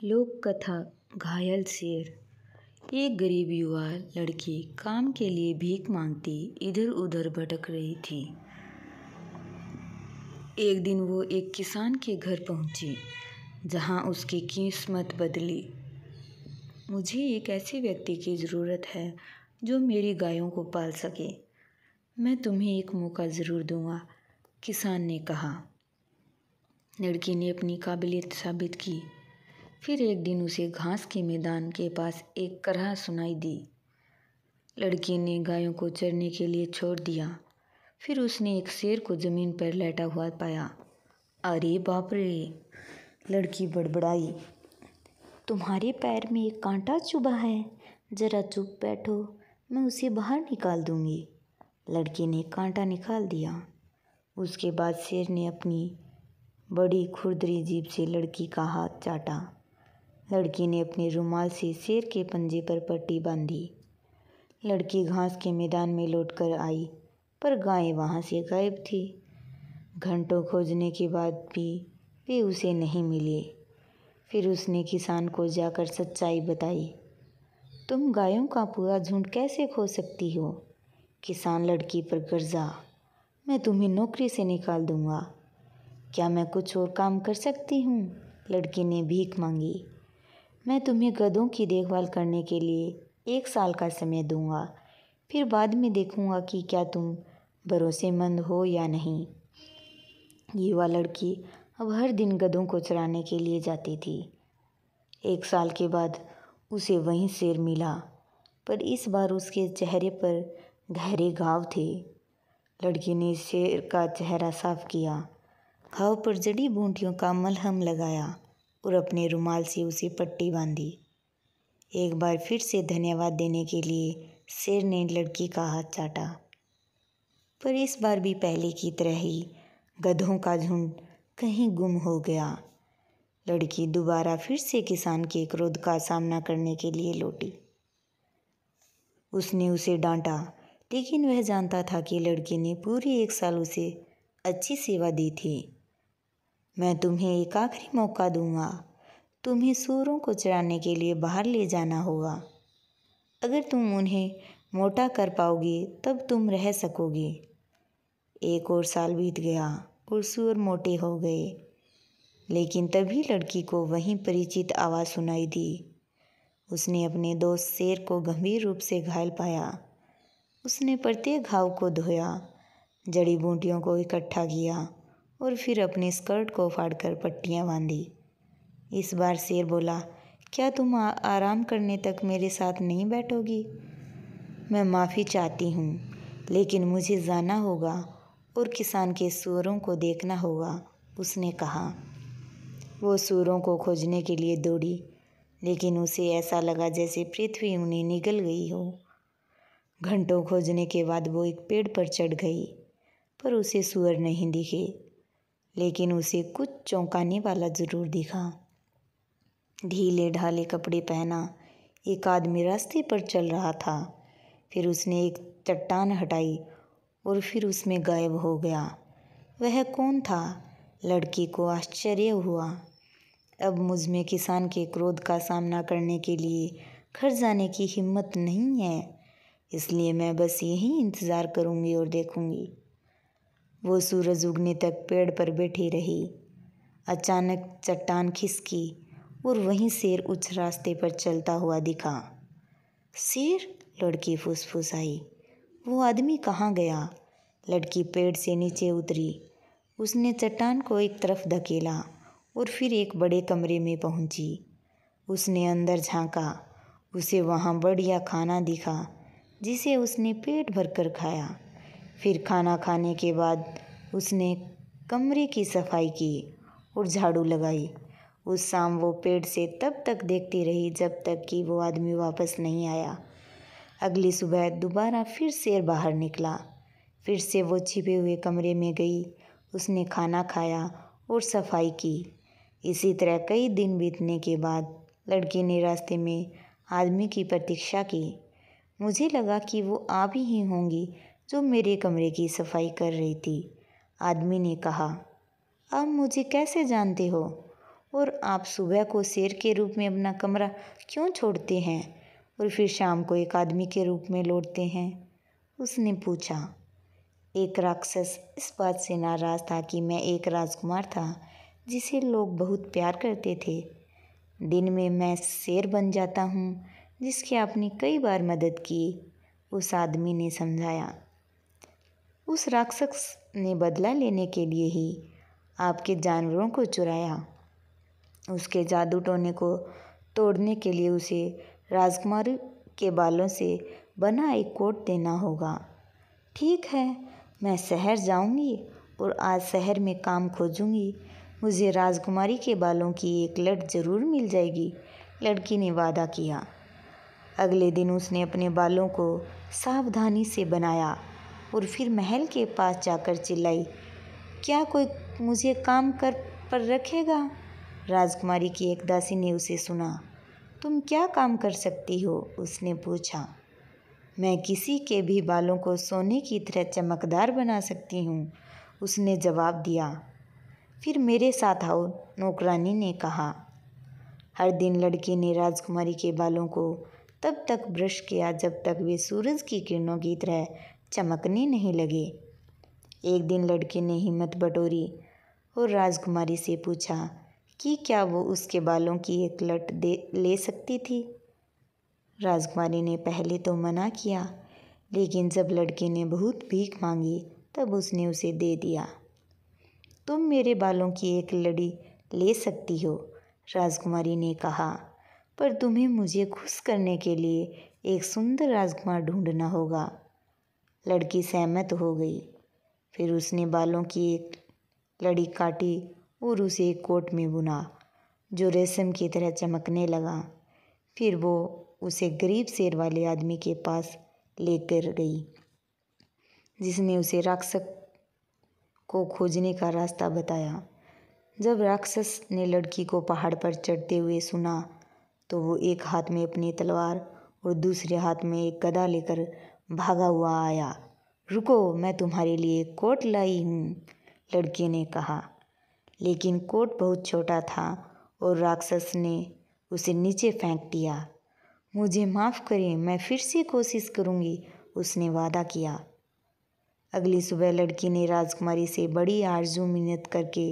लोक कथा घायल शेर। एक गरीब युवा लड़की काम के लिए भीख मांगती इधर उधर भटक रही थी। एक दिन वो एक किसान के घर पहुंची जहां उसकी किस्मत बदली। मुझे एक ऐसे व्यक्ति की ज़रूरत है जो मेरी गायों को पाल सके। मैं तुम्हें एक मौका ज़रूर दूंगा, किसान ने कहा। लड़की ने अपनी काबिलियत साबित की। फिर एक दिन उसे घास के मैदान के पास एक करहा सुनाई दी। लड़की ने गायों को चरने के लिए छोड़ दिया। फिर उसने एक शेर को ज़मीन पर लेटा हुआ पाया। अरे बाप रे! लड़की बड़बड़ाई। तुम्हारे पैर में एक कांटा चुभा है, ज़रा चुप बैठो, मैं उसे बाहर निकाल दूंगी। लड़की ने कांटा निकाल दिया। उसके बाद शेर ने अपनी बड़ी खुरदरी जीभ से लड़की का हाथ चाटा। लड़की ने अपने रुमाल से शेर के पंजे पर पट्टी बांधी। लड़की घास के मैदान में लौटकर आई, पर गायें वहाँ से गायब थी। घंटों खोजने के बाद भी वे उसे नहीं मिले। फिर उसने किसान को जाकर सच्चाई बताई। तुम गायों का पूरा झुंड कैसे खो सकती हो? किसान लड़की पर गरजा। मैं तुम्हें नौकरी से निकाल दूंगा। क्या मैं कुछ और काम कर सकती हूँ? लड़की ने भीख मांगी। मैं तुम्हें गधों की देखभाल करने के लिए 1 साल का समय दूंगा। फिर बाद में देखूंगा कि क्या तुम भरोसेमंद हो या नहीं। युवा लड़की अब हर दिन गधों को चराने के लिए जाती थी। 1 साल के बाद उसे वहीं शेर मिला, पर इस बार उसके चेहरे पर गहरे घाव थे। लड़की ने शेर का चेहरा साफ किया, घाव पर जड़ी बूटियों का मलहम लगाया और अपने रुमाल से उसे पट्टी बांधी। एक बार फिर से धन्यवाद देने के लिए शेर ने लड़की का हाथ चाटा, पर इस बार भी पहले की तरह ही गधों का झुंड कहीं गुम हो गया। लड़की दोबारा फिर से किसान के क्रोध का सामना करने के लिए लौटी। उसने उसे डांटा, लेकिन वह जानता था कि लड़की ने पूरे 1 साल उसे अच्छी सेवा दी थी। मैं तुम्हें एक आखिरी मौका दूंगा। तुम्हें सूअरों को चराने के लिए बाहर ले जाना होगा। अगर तुम उन्हें मोटा कर पाओगे तब तुम रह सकोगे। 1 और साल बीत गया और सूअर मोटे हो गए, लेकिन तभी लड़की को वहीं परिचित आवाज़ सुनाई दी। उसने अपने दोस्त शेर को गंभीर रूप से घायल पाया। उसने प्रत्येक घाव को धोया, जड़ी बूटियों को इकट्ठा किया और फिर अपने स्कर्ट को फाड़कर पट्टियाँ बांधी। इस बार शेर बोला, क्या तुम आराम करने तक मेरे साथ नहीं बैठोगी? मैं माफ़ी चाहती हूँ, लेकिन मुझे जाना होगा और किसान के सूअरों को देखना होगा, उसने कहा। वो सूअरों को खोजने के लिए दौड़ी, लेकिन उसे ऐसा लगा जैसे पृथ्वी उन्हें निगल गई हो। घंटों खोजने के बाद वो एक पेड़ पर चढ़ गई, पर उसे सूअर नहीं दिखे। लेकिन उसे कुछ चौंकाने वाला ज़रूर दिखा। ढीले ढाले कपड़े पहना एक आदमी रास्ते पर चल रहा था। फिर उसने एक चट्टान हटाई और फिर उसमें गायब हो गया। वह कौन था? लड़की को आश्चर्य हुआ। अब मुझ में किसान के क्रोध का सामना करने के लिए घर जाने की हिम्मत नहीं है, इसलिए मैं बस यहीं इंतज़ार करूँगी और देखूँगी। वो सूरज उगने तक पेड़ पर बैठी रही। अचानक चट्टान खिसकी और वहीं शेर उस रास्ते पर चलता हुआ दिखा। शेर? लड़की फुसफुसाई। वो आदमी कहाँ गया? लड़की पेड़ से नीचे उतरी। उसने चट्टान को एक तरफ धकेला और फिर एक बड़े कमरे में पहुंची। उसने अंदर झांका। उसे वहाँ बढ़िया खाना दिखा, जिसे उसने पेट भरकर खाया। फिर खाना खाने के बाद उसने कमरे की सफाई की और झाड़ू लगाई। उस शाम वो पेड़ से तब तक देखती रही जब तक कि वो आदमी वापस नहीं आया। अगली सुबह दोबारा फिर शेर बाहर निकला। फिर से वो छिपे हुए कमरे में गई। उसने खाना खाया और सफाई की। इसी तरह कई दिन बीतने के बाद लड़की ने रास्ते में आदमी की प्रतीक्षा की। मुझे लगा कि वो आप ही होंगी जो मेरे कमरे की सफाई कर रही थी, आदमी ने कहा। अब मुझे कैसे जानते हो? और आप सुबह को शेर के रूप में अपना कमरा क्यों छोड़ते हैं और फिर शाम को एक आदमी के रूप में लौटते हैं? उसने पूछा। एक राक्षस इस बात से नाराज़ था कि मैं एक राजकुमार था जिसे लोग बहुत प्यार करते थे। दिन में मैं शेर बन जाता हूँ जिसकी आपने कई बार मदद की, उस आदमी ने समझाया। उस राक्षस ने बदला लेने के लिए ही आपके जानवरों को चुराया। उसके जादू टोने को तोड़ने के लिए उसे राजकुमारी के बालों से बना एक कोट देना होगा। ठीक है, मैं शहर जाऊंगी और आज शहर में काम खोजूंगी। मुझे राजकुमारी के बालों की एक लट ज़रूर मिल जाएगी, लड़की ने वादा किया। अगले दिन उसने अपने बालों को सावधानी से बनाया और फिर महल के पास जाकर चिल्लाई, क्या कोई मुझे काम पर रखेगा? राजकुमारी की एक दासी ने उसे सुना। तुम क्या काम कर सकती हो? उसने पूछा। मैं किसी के भी बालों को सोने की तरह चमकदार बना सकती हूँ, उसने जवाब दिया। फिर मेरे साथ आओ, नौकरानी ने कहा। हर दिन लड़की ने राजकुमारी के बालों को तब तक ब्रश किया जब तक वे सूरज की किरणों की तरह चमकने नहीं लगे। एक दिन लड़की ने हिम्मत बटोरी और राजकुमारी से पूछा कि क्या वो उसके बालों की एक लट ले सकती थी। राजकुमारी ने पहले तो मना किया, लेकिन जब लड़की ने बहुत भीख मांगी तब उसने उसे दे दिया। तुम मेरे बालों की एक लड़ी ले सकती हो, राजकुमारी ने कहा, पर तुम्हें मुझे खुश करने के लिए एक सुंदर राजकुमार ढूंढना होगा। लड़की सहमत हो गई। फिर उसने बालों की एक लड़ी काटी और उसे एक कोट में बुना जो रेशम की तरह चमकने लगा। फिर वो उसे गरीब शेर वाले आदमी के पास लेकर गई, जिसने उसे राक्षस को खोजने का रास्ता बताया। जब राक्षस ने लड़की को पहाड़ पर चढ़ते हुए सुना तो वो एक हाथ में अपनी तलवार और दूसरे हाथ में एक गदा लेकर भागा हुआ आया। रुको, मैं तुम्हारे लिए कोट लाई हूँ, लड़की ने कहा। लेकिन कोट बहुत छोटा था और राक्षस ने उसे नीचे फेंक दिया। मुझे माफ़ करें, मैं फिर से कोशिश करूँगी, उसने वादा किया। अगली सुबह लड़की ने राजकुमारी से बड़ी आरजू मिन्नत करके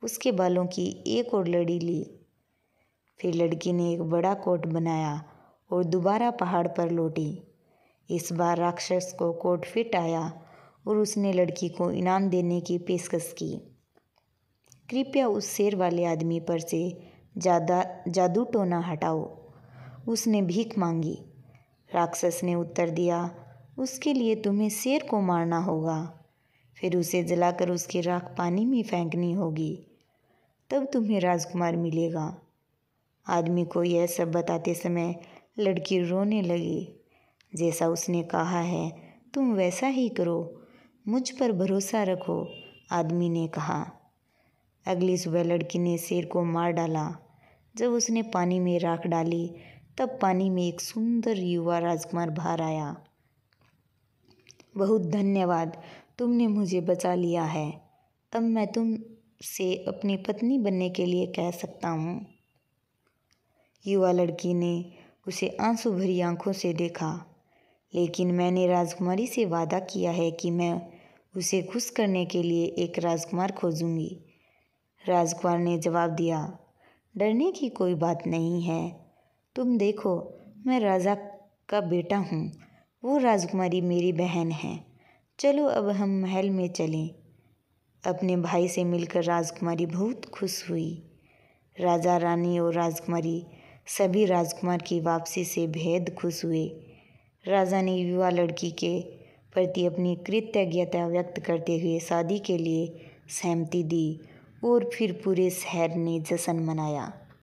उसके बालों की एक और लड़ी ली। फिर लड़की ने एक बड़ा कोट बनाया और दोबारा पहाड़ पर लौटी। इस बार राक्षस को कोट फिट आया और उसने लड़की को इनाम देने की पेशकश की। कृपया उस शेर वाले आदमी पर से जादू टोना हटाओ, उसने भीख मांगी। राक्षस ने उत्तर दिया, उसके लिए तुम्हें शेर को मारना होगा, फिर उसे जलाकर उसकी राख पानी में फेंकनी होगी, तब तुम्हें राजकुमार मिलेगा। आदमी को यह सब बताते समय लड़की रोने लगी। जैसा उसने कहा है तुम वैसा ही करो, मुझ पर भरोसा रखो, आदमी ने कहा। अगली सुबह लड़की ने शेर को मार डाला। जब उसने पानी में राख डाली तब पानी में एक सुंदर युवा राजकुमार बाहर आया। बहुत धन्यवाद, तुमने मुझे बचा लिया है। अब मैं तुमसे अपनी पत्नी बनने के लिए कह सकता हूँ। युवा लड़की ने उसे आंसू भरी आंखों से देखा। लेकिन मैंने राजकुमारी से वादा किया है कि मैं उसे खुश करने के लिए एक राजकुमार खोजूंगी, राजकुमार ने जवाब दिया। डरने की कोई बात नहीं है, तुम देखो, मैं राजा का बेटा हूँ, वो राजकुमारी मेरी बहन है। चलो अब हम महल में चलें। अपने भाई से मिलकर राजकुमारी बहुत खुश हुई। राजा, रानी और राजकुमारी सभी राजकुमार की वापसी से बेहद खुश हुए। राजा ने युवा लड़की के प्रति अपनी कृतज्ञता व्यक्त करते हुए शादी के लिए सहमति दी और फिर पूरे शहर ने जश्न मनाया।